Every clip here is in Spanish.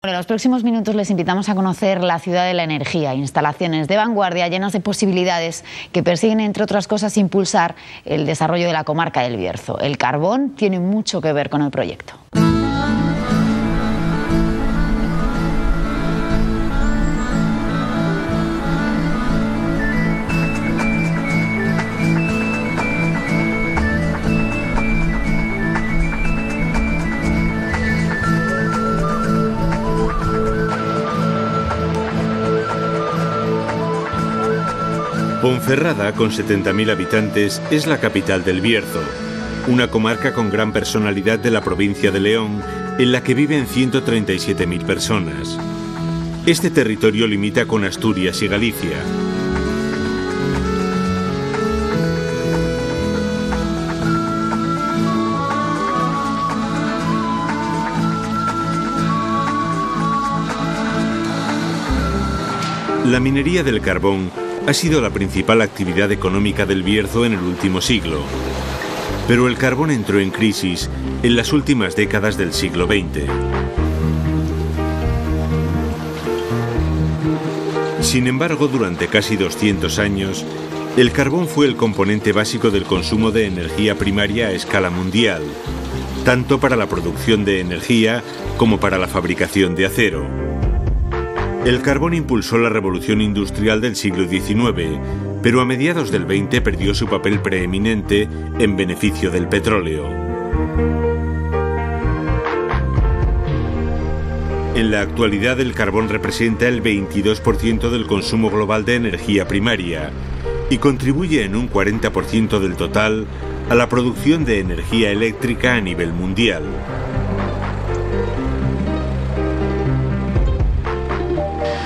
En los próximos minutos les invitamos a conocer la ciudad de la energía, instalaciones de vanguardia llenas de posibilidades que persiguen, entre otras cosas, impulsar el desarrollo de la comarca del Bierzo. El carbón tiene mucho que ver con el proyecto. Ponferrada, con 70.000 habitantes, es la capital del Bierzo, una comarca con gran personalidad de la provincia de León, en la que viven 137.000 personas. Este territorio limita con Asturias y Galicia. La minería del carbón ha sido la principal actividad económica del Bierzo en el último siglo. Pero el carbón entró en crisis en las últimas décadas del siglo XX. Sin embargo, durante casi 200 años, el carbón fue el componente básico del consumo de energía primaria a escala mundial, tanto para la producción de energía como para la fabricación de acero. El carbón impulsó la revolución industrial del siglo XIX, pero a mediados del XX perdió su papel preeminente en beneficio del petróleo. En la actualidad, el carbón representa el 22% del consumo global de energía primaria y contribuye en un 40% del total a la producción de energía eléctrica a nivel mundial.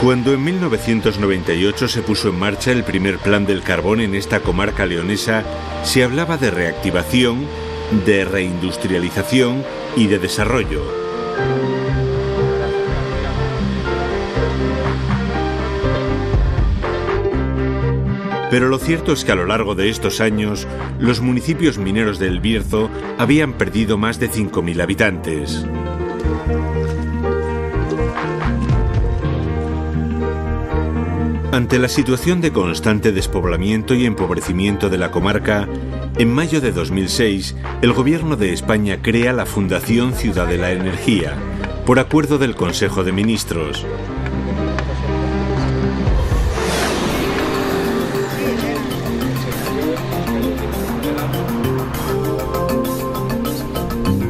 Cuando en 1998 se puso en marcha el primer plan del carbón en esta comarca leonesa, se hablaba de reactivación, de reindustrialización y de desarrollo. Pero lo cierto es que a lo largo de estos años, los municipios mineros del Bierzo habían perdido más de 5.000 habitantes. Ante la situación de constante despoblamiento y empobrecimiento de la comarca, en mayo de 2006, el Gobierno de España crea la Fundación Ciudad de la Energía, por acuerdo del Consejo de Ministros.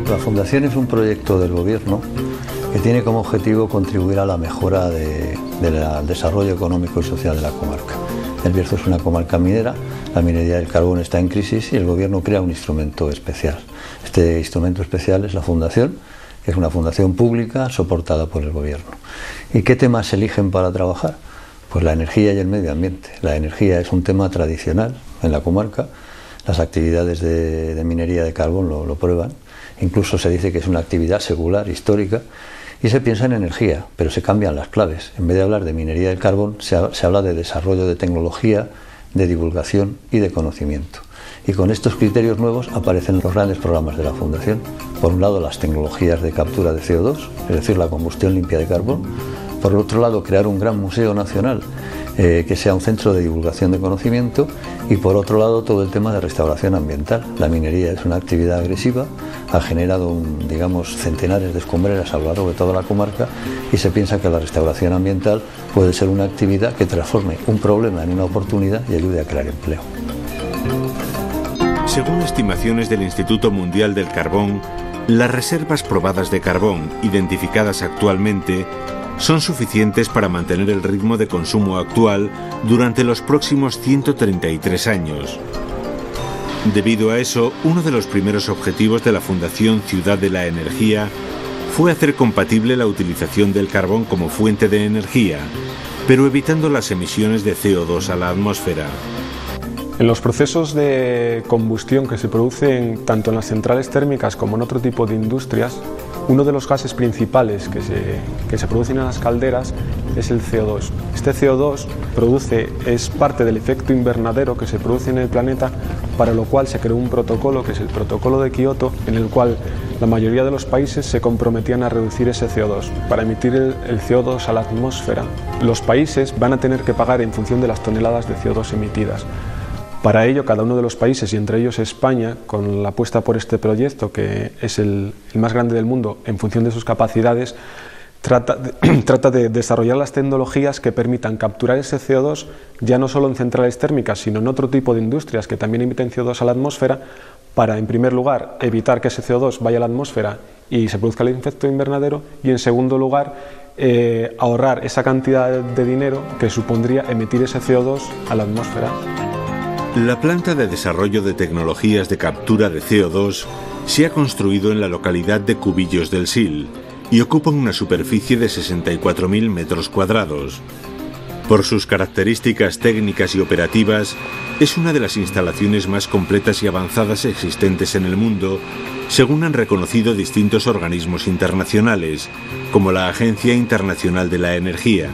La Fundación es un proyecto del Gobierno que tiene como objetivo contribuir a la mejora del desarrollo económico y social de la comarca. El Bierzo es una comarca minera, la minería del carbón está en crisis y el Gobierno crea un instrumento especial. Este instrumento especial es la Fundación, que es una fundación pública soportada por el Gobierno. ¿Y qué temas se eligen para trabajar? Pues la energía y el medio ambiente. La energía es un tema tradicional en la comarca, las actividades de minería de carbón lo prueban, incluso se dice que es una actividad secular, histórica, y se piensa en energía, pero se cambian las claves. En vez de hablar de minería del carbón, se habla de desarrollo de tecnología, de divulgación y de conocimiento. Y con estos criterios nuevos aparecen los grandes programas de la Fundación. Por un lado, las tecnologías de captura de CO2, es decir, la combustión limpia de carbón. Por el otro lado, crear un gran museo nacional que sea un centro de divulgación de conocimiento, y por otro lado todo el tema de restauración ambiental. La minería es una actividad agresiva, ha generado centenares de escombreras a lo largo de toda la comarca, y se piensa que la restauración ambiental puede ser una actividad que transforme un problema en una oportunidad y ayude a crear empleo. Según estimaciones del Instituto Mundial del Carbón, las reservas probadas de carbón identificadas actualmente son suficientes para mantener el ritmo de consumo actual durante los próximos 133 años. Debido a eso, uno de los primeros objetivos de la Fundación Ciudad de la Energía fue hacer compatible la utilización del carbón como fuente de energía, pero evitando las emisiones de CO2 a la atmósfera. En los procesos de combustión que se producen tanto en las centrales térmicas como en otro tipo de industrias, Uno de los gases principales que se producen en las calderas es el CO2. Este CO2 es parte del efecto invernadero que se produce en el planeta, para lo cual se creó un protocolo, que es el Protocolo de Kioto, en el cual la mayoría de los países se comprometían a reducir ese CO2, para emitir el CO2 a la atmósfera. Los países van a tener que pagar en función de las toneladas de CO2 emitidas. Para ello, cada uno de los países, y entre ellos España, con la apuesta por este proyecto, que es el más grande del mundo en función de sus capacidades, trata de desarrollar las tecnologías que permitan capturar ese CO2 ya no solo en centrales térmicas, sino en otro tipo de industrias que también emiten CO2 a la atmósfera, para, en primer lugar, evitar que ese CO2 vaya a la atmósfera y se produzca el efecto invernadero, y en segundo lugar, ahorrar esa cantidad de dinero que supondría emitir ese CO2 a la atmósfera. La planta de desarrollo de tecnologías de captura de CO2 se ha construido en la localidad de Cubillos del Sil y ocupa una superficie de 64.000 metros cuadrados. Por sus características técnicas y operativas, es una de las instalaciones más completas y avanzadas existentes en el mundo, según han reconocido distintos organismos internacionales, como la Agencia Internacional de la Energía.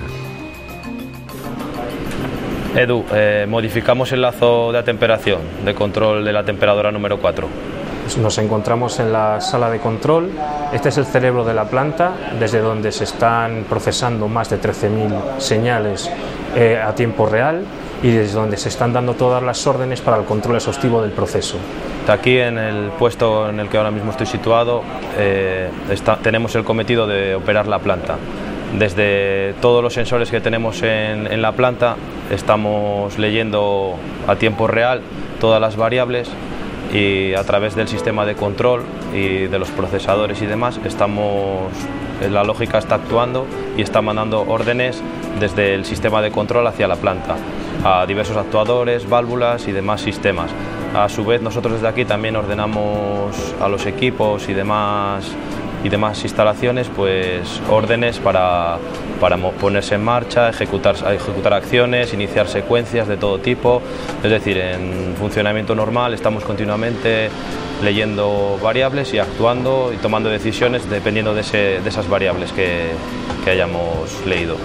Edu, modificamos el lazo de atemperación de control de la temperadura número 4. Nos encontramos en la sala de control. Este es el cerebro de la planta, desde donde se están procesando más de 13.000 señales a tiempo real, y desde donde se están dando todas las órdenes para el control exhaustivo del proceso. Aquí, en el puesto en el que ahora mismo estoy situado, tenemos el cometido de operar la planta. Desde todos los sensores que tenemos en la planta estamos leyendo a tiempo real todas las variables, y a través del sistema de control y de los procesadores y demás la lógica está actuando y está mandando órdenes desde el sistema de control hacia la planta a diversos actuadores, válvulas y demás sistemas. A su vez, nosotros desde aquí también ordenamos a los equipos y demás instalaciones, pues órdenes para ponerse en marcha, ejecutar acciones, iniciar secuencias de todo tipo. Es decir, en funcionamiento normal estamos continuamente leyendo variables y actuando y tomando decisiones dependiendo de esas variables que hayamos leído.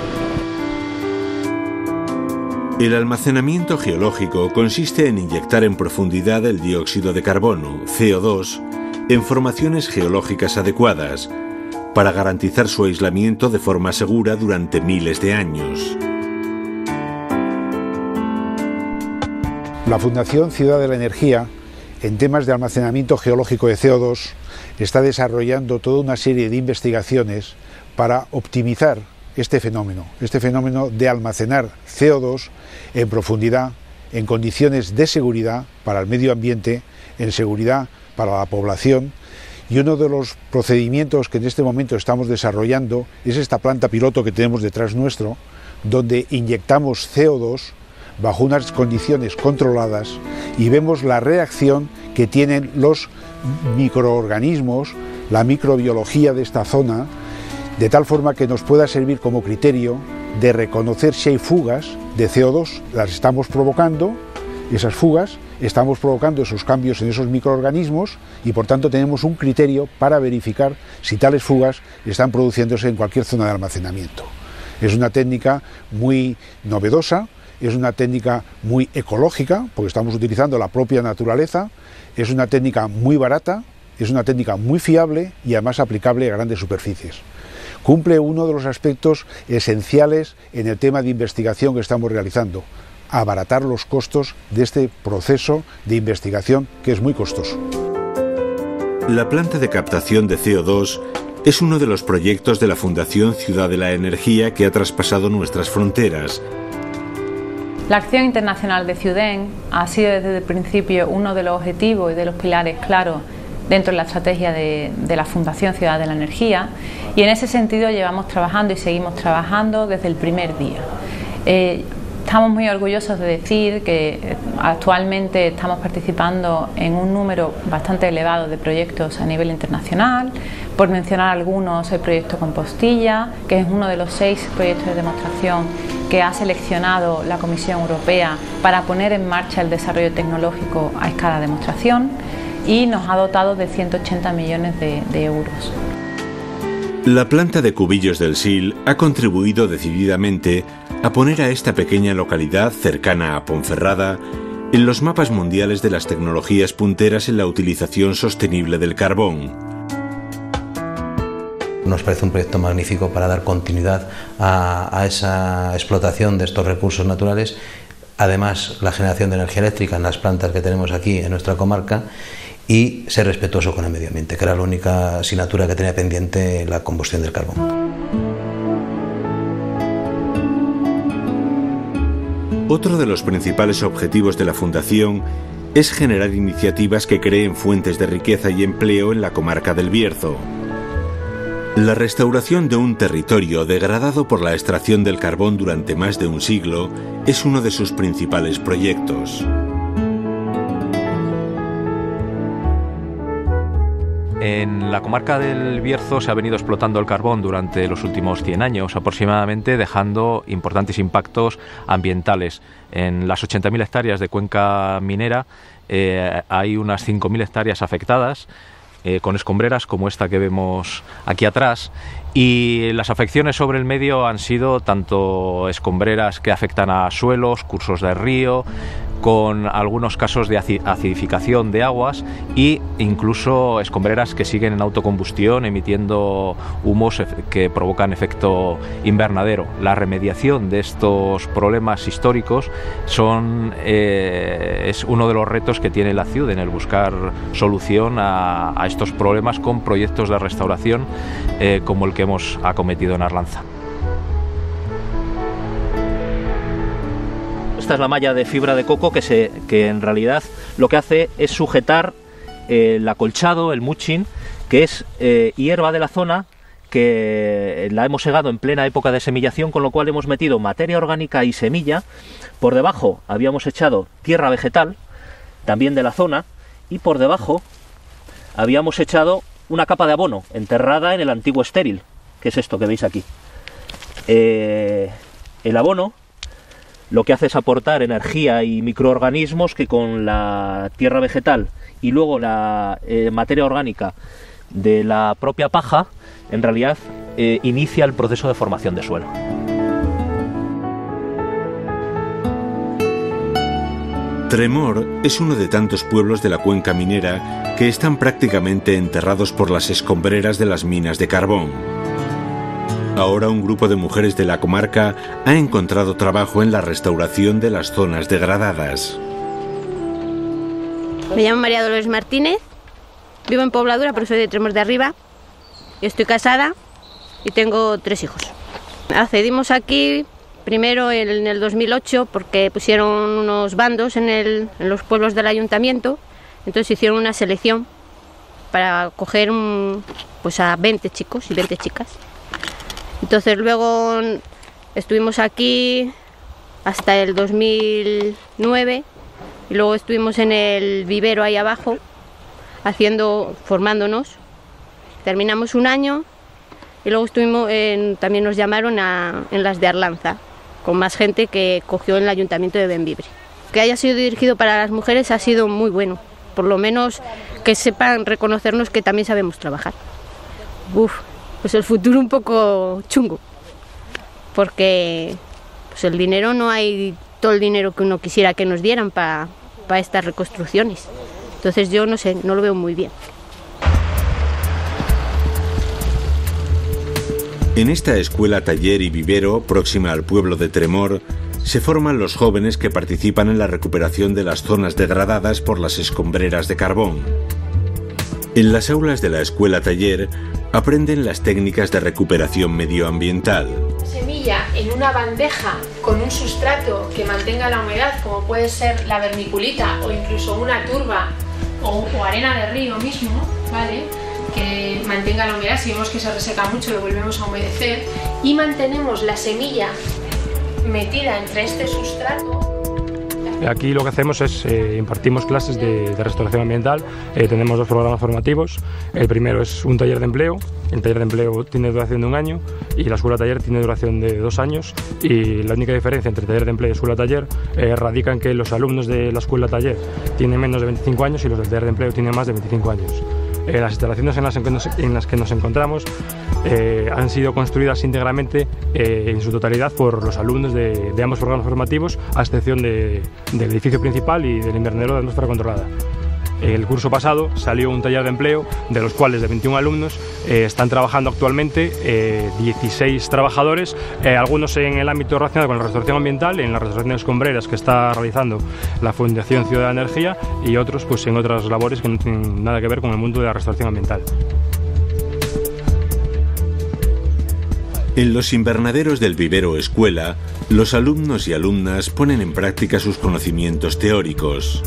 El almacenamiento geológico consiste en inyectar en profundidad el dióxido de carbono, CO2, en formaciones geológicas adecuadas, para garantizar su aislamiento de forma segura durante miles de años. La Fundación Ciudad de la Energía, en temas de almacenamiento geológico de CO2, está desarrollando toda una serie de investigaciones para optimizar este fenómeno de almacenar CO2 en profundidad, en condiciones de seguridad para el medio ambiente, en seguridad para la población. Y uno de los procedimientos que en este momento estamos desarrollando es esta planta piloto que tenemos detrás nuestro, donde inyectamos CO2 bajo unas condiciones controladas y vemos la reacción que tienen los microorganismos, la microbiología de esta zona, de tal forma que nos pueda servir como criterio de reconocer si hay fugas de CO2. Las estamos provocando, esas fugas, estamos provocando esos cambios en esos microorganismos, y por tanto tenemos un criterio para verificar si tales fugas están produciéndose en cualquier zona de almacenamiento. Es una técnica muy novedosa, es una técnica muy ecológica, porque estamos utilizando la propia naturaleza, es una técnica muy barata, es una técnica muy fiable y además aplicable a grandes superficies. Cumple uno de los aspectos esenciales en el tema de investigación que estamos realizando: abaratar los costos de este proceso de investigación, que es muy costoso. La planta de captación de CO2 es uno de los proyectos de la Fundación Ciudad de la Energía que ha traspasado nuestras fronteras. La acción internacional de Ciuden ha sido desde el principio uno de los objetivos y de los pilares claros dentro de la estrategia de la Fundación Ciudad de la Energía, y en ese sentido llevamos trabajando y seguimos trabajando desde el primer día. Estamos muy orgullosos de decir que actualmente estamos participando en un número bastante elevado de proyectos a nivel internacional. Por mencionar algunos, el proyecto Compostilla, que es uno de los 6 proyectos de demostración que ha seleccionado la Comisión Europea para poner en marcha el desarrollo tecnológico a escala de demostración, y nos ha dotado de 180 millones de euros. La planta de Cubillos del Sil ha contribuido decididamente a poner a esta pequeña localidad cercana a Ponferrada en los mapas mundiales de las tecnologías punteras en la utilización sostenible del carbón. Nos parece un proyecto magnífico para dar continuidad a esa explotación de estos recursos naturales, además la generación de energía eléctrica en las plantas que tenemos aquí en nuestra comarca, y ser respetuoso con el medio ambiente, que era la única asignatura que tenía pendiente la combustión del carbón. Otro de los principales objetivos de la Fundación es generar iniciativas que creen fuentes de riqueza y empleo en la comarca del Bierzo. La restauración de un territorio degradado por la extracción del carbón durante más de un siglo es uno de sus principales proyectos. En la comarca del Bierzo se ha venido explotando el carbón durante los últimos 100 años aproximadamente, dejando importantes impactos ambientales. En las 80.000 hectáreas de cuenca minera hay unas 5.000 hectáreas afectadas, con escombreras como esta que vemos aquí atrás, y las afecciones sobre el medio han sido tanto escombreras que afectan a suelos, cursos de río, con algunos casos de acidificación de aguas, e incluso escombreras que siguen en autocombustión emitiendo humos que provocan efecto invernadero. La remediación de estos problemas históricos es uno de los retos que tiene la ciudad en el buscar solución a estos problemas con proyectos de restauración como el que hemos acometido en Arlanza. Esta es la malla de fibra de coco que en realidad lo que hace es sujetar el acolchado, el mulching, que es hierba de la zona, que la hemos segado en plena época de semillación, con lo cual hemos metido materia orgánica y semilla. Por debajo habíamos echado tierra vegetal, también de la zona, y por debajo habíamos echado una capa de abono enterrada en el antiguo estéril, que es esto que veis aquí. El abono lo que hace es aportar energía y microorganismos que con la tierra vegetal y luego la materia orgánica de la propia paja, en realidad inicia el proceso de formación de suelo. Tremor es uno de tantos pueblos de la cuenca minera que están prácticamente enterrados por las escombreras de las minas de carbón. Ahora un grupo de mujeres de la comarca ha encontrado trabajo en la restauración de las zonas degradadas. Me llamo María Dolores Martínez, vivo en Pobladura, pero soy de Tremor de Arriba. Estoy casada y tengo 3 hijos. Accedimos aquí primero en el 2008 porque pusieron unos bandos en los pueblos del ayuntamiento, entonces hicieron una selección para coger pues a 20 chicos y 20 chicas. Entonces luego estuvimos aquí hasta el 2009 y luego estuvimos en el vivero ahí abajo formándonos. Terminamos un año y luego también nos llamaron en las de Arlanza, con más gente que cogió en el ayuntamiento de Bembibre. Que haya sido dirigido para las mujeres ha sido muy bueno, por lo menos que sepan reconocernos que también sabemos trabajar. Pues el futuro un poco chungo, porque pues el dinero, no hay todo el dinero que uno quisiera que nos dieran para estas reconstrucciones. Entonces yo no sé, no lo veo muy bien. En esta escuela, taller y vivero, próxima al pueblo de Tremor, se forman los jóvenes que participan en la recuperación de las zonas degradadas por las escombreras de carbón. En las aulas de la escuela taller aprenden las técnicas de recuperación medioambiental. Semilla en una bandeja con un sustrato que mantenga la humedad, como puede ser la vermiculita o incluso una turba o arena de río mismo, ¿vale?, que mantenga la humedad. Si vemos que se reseca mucho, lo volvemos a humedecer y mantenemos la semilla metida entre este sustrato. Aquí lo que hacemos es impartimos clases de restauración ambiental. Tenemos 2 programas formativos. El primero es un taller de empleo. El taller de empleo tiene duración de 1 año y la escuela taller tiene duración de 2 años. Y la única diferencia entre taller de empleo y escuela taller radica en que los alumnos de la escuela taller tienen menos de 25 años y los del taller de empleo tienen más de 25 años. Las instalaciones en las que nos encontramos han sido construidas íntegramente en su totalidad por los alumnos de ambos programas formativos, a excepción del edificio principal y del invernadero de atmósfera controlada. El curso pasado salió un taller de empleo, de los cuales de 21 alumnos están trabajando actualmente 16 trabajadores, algunos en el ámbito relacionado con la restauración ambiental, en las restauraciones escombreras que está realizando la Fundación Ciudad de la Energía, y otros pues en otras labores que no tienen nada que ver con el mundo de la restauración ambiental. En los invernaderos del vivero escuela, los alumnos y alumnas ponen en práctica sus conocimientos teóricos.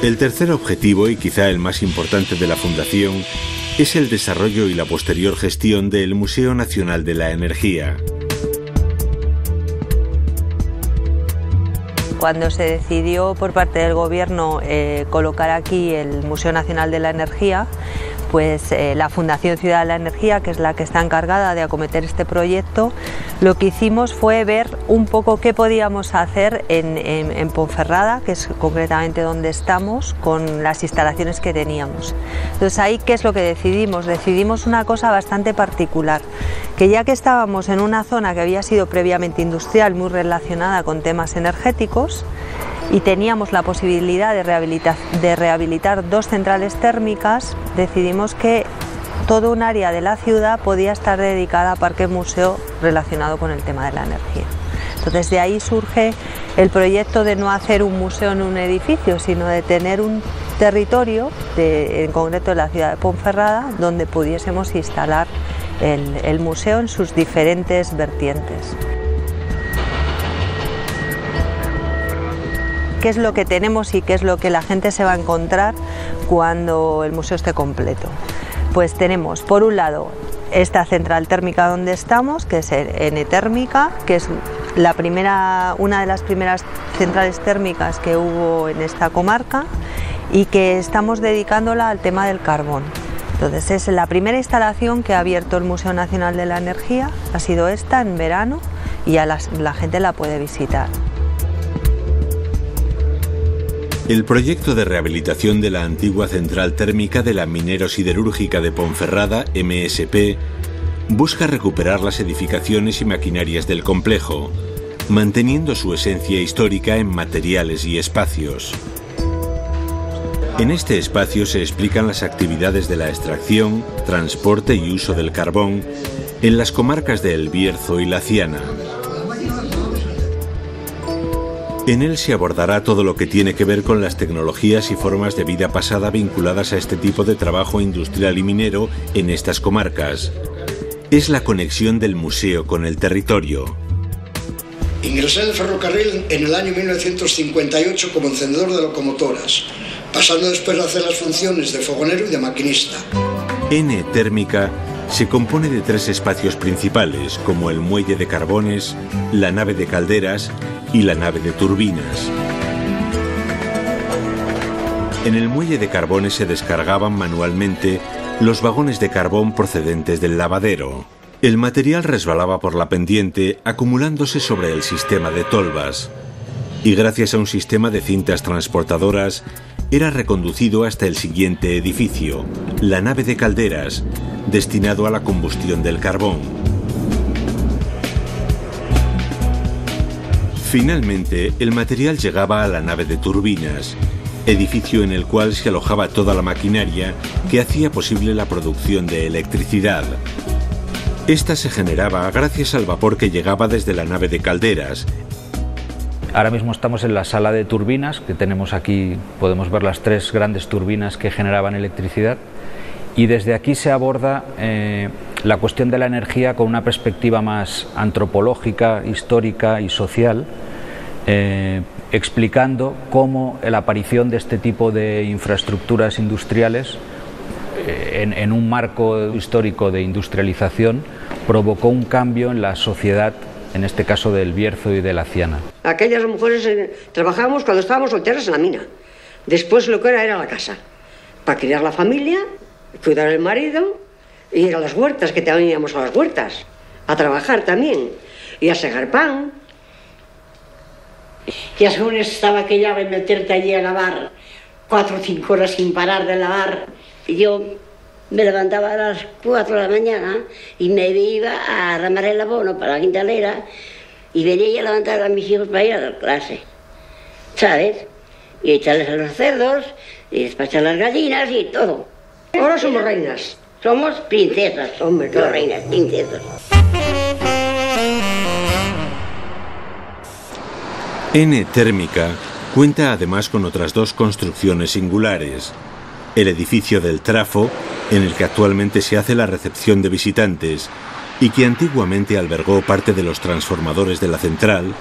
El tercer objetivo, y quizá el más importante de la Fundación, es el desarrollo y la posterior gestión del Museo Nacional de la Energía. Cuando se decidió por parte del Gobierno colocar aquí el Museo Nacional de la Energía, pues la Fundación Ciudad de la Energía, que es la que está encargada de acometer este proyecto, lo que hicimos fue ver un poco qué podíamos hacer en Ponferrada, que es concretamente donde estamos, con las instalaciones que teníamos. Entonces ahí, ¿qué es lo que decidimos? Decidimos una cosa bastante particular, que ya que estábamos en una zona que había sido previamente industrial, muy relacionada con temas energéticos, y teníamos la posibilidad de rehabilitar 2 centrales térmicas, decidimos que todo un área de la ciudad podía estar dedicada a parque museo relacionado con el tema de la energía. Entonces de ahí surge el proyecto de no hacer un museo en un edificio, sino de tener un territorio, en concreto de la ciudad de Ponferrada, donde pudiésemos instalar el museo en sus diferentes vertientes. ¿Qué es lo que tenemos y qué es lo que la gente se va a encontrar cuando el museo esté completo? Pues tenemos, por un lado, esta central térmica donde estamos, que es N-térmica, que es una de las primeras centrales térmicas que hubo en esta comarca y que estamos dedicándola al tema del carbón. Entonces es la primera instalación que ha abierto el Museo Nacional de la Energía, ha sido esta en verano, y ya la gente la puede visitar. El proyecto de rehabilitación de la antigua central térmica de la minero-siderúrgica de Ponferrada, MSP, busca recuperar las edificaciones y maquinarias del complejo, manteniendo su esencia histórica en materiales y espacios. En este espacio se explican las actividades de la extracción, transporte y uso del carbón en las comarcas de El Bierzo y La Ciana. En él se abordará todo lo que tiene que ver con las tecnologías y formas de vida pasada vinculadas a este tipo de trabajo industrial y minero en estas comarcas. Es la conexión del museo con el territorio. Ingresé en el ferrocarril en el año 1958 como encendedor de locomotoras, pasando después a hacer las funciones de fogonero y de maquinista. N-térmica se compone de 3 espacios principales, como el muelle de carbones, la nave de calderas y la nave de turbinas. En el muelle de carbones se descargaban manualmente los vagones de carbón procedentes del lavadero. El material resbalaba por la pendiente, acumulándose sobre el sistema de tolvas, y gracias a un sistema de cintas transportadoras era reconducido hasta el siguiente edificio, la nave de calderas, destinado a la combustión del carbón. Finalmente, el material llegaba a la nave de turbinas, edificio en el cual se alojaba toda la maquinaria que hacía posible la producción de electricidad. Esta se generaba gracias al vapor que llegaba desde la nave de calderas. Ahora mismo estamos en la sala de turbinas, que tenemos aquí, podemos ver las 3 grandes turbinas que generaban electricidad, y desde aquí se aborda la cuestión de la energía con una perspectiva más antropológica, histórica y social, explicando cómo la aparición de este tipo de infraestructuras industriales en un marco histórico de industrialización provocó un cambio en la sociedad, en este caso del Bierzo y de la Ciana. Aquellas mujeres trabajábamos cuando estábamos solteras en la mina. Después lo que era la casa, para criar la familia, cuidar al marido y ir a las huertas, que también íbamos a las huertas, a trabajar también y a segar pan. Ya según estaba aquella de meterte allí a lavar 4 o 5 horas sin parar de lavar. Yo me levantaba a las 4 de la mañana y me iba a ramar el abono para la quintalera y venía a levantar a mis hijos para ir a la clase, ¿sabes? Y echarles a los cerdos y despachar las gallinas y todo. Ahora somos reinas. Somos princesas, hombre, claro. No reinas, princesas. N Térmica cuenta además con otras 2 construcciones singulares. El edificio del Trafo, en el que actualmente se hace la recepción de visitantes y que antiguamente albergó parte de los transformadores de la central,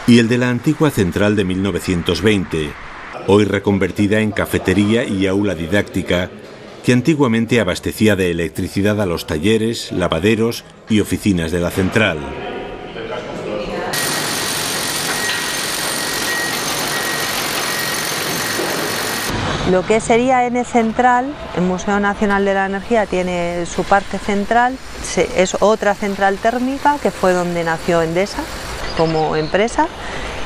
y el de la antigua central de 1920, hoy reconvertida en cafetería y aula didáctica, que antiguamente abastecía de electricidad a los talleres, lavaderos y oficinas de la central. Lo que sería N Central, el Museo Nacional de la Energía tiene su parque central, es otra central térmica que fue donde nació Endesa como empresa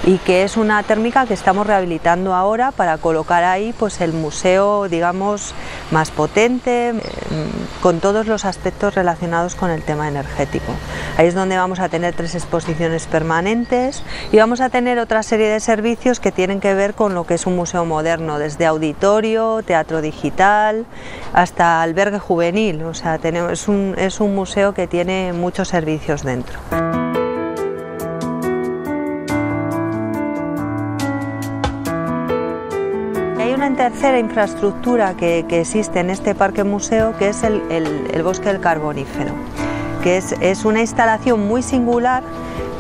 y que es una térmica que estamos rehabilitando ahora para colocar ahí pues el museo, digamos, más potente, con todos los aspectos relacionados con el tema energético. Ahí es donde vamos a tener 3 exposiciones permanentes y vamos a tener otra serie de servicios que tienen que ver con lo que es un museo moderno, desde auditorio, teatro digital, hasta albergue juvenil. O sea, es un museo que tiene muchos servicios dentro. Hay una tercera infraestructura que existe en este parque museo, que es el bosque del carbonífero, que es una instalación muy singular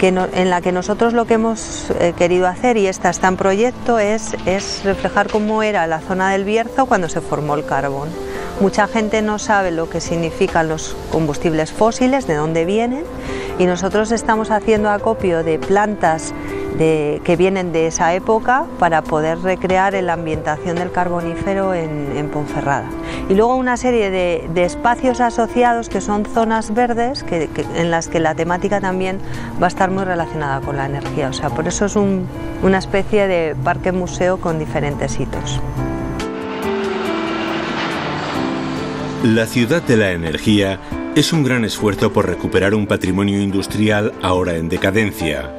en la que nosotros lo que hemos querido hacer, y esta está en proyecto, es reflejar cómo era la zona del Bierzo cuando se formó el carbón. Mucha gente no sabe lo que significan los combustibles fósiles, de dónde vienen, y nosotros estamos haciendo acopio de plantas que vienen de esa época para poder recrear la ambientación del carbonífero en Ponferrada. Y luego una serie de espacios asociados que son zonas verdes en las que la temática también va a estar muy relacionada con la energía. O sea, por eso es una especie de parque museo con diferentes hitos. La ciudad de la energía es un gran esfuerzo por recuperar un patrimonio industrial ahora en decadencia,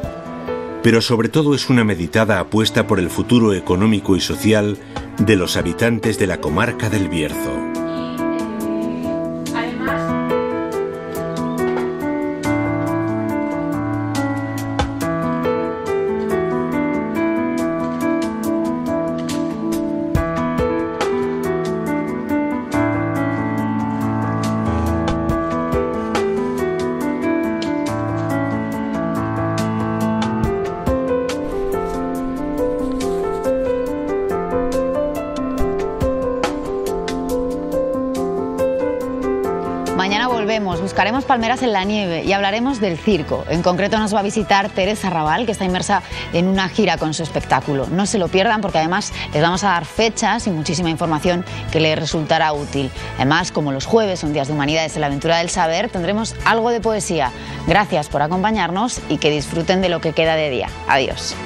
pero sobre todo es una meditada apuesta por el futuro económico y social de los habitantes de la comarca del Bierzo. Mañana volvemos, buscaremos palmeras en la nieve y hablaremos del circo. En concreto nos va a visitar Teresa Raval, que está inmersa en una gira con su espectáculo. No se lo pierdan porque además les vamos a dar fechas y muchísima información que les resultará útil. Además, como los jueves son días de humanidades en la aventura del saber, tendremos algo de poesía. Gracias por acompañarnos y que disfruten de lo que queda de día. Adiós.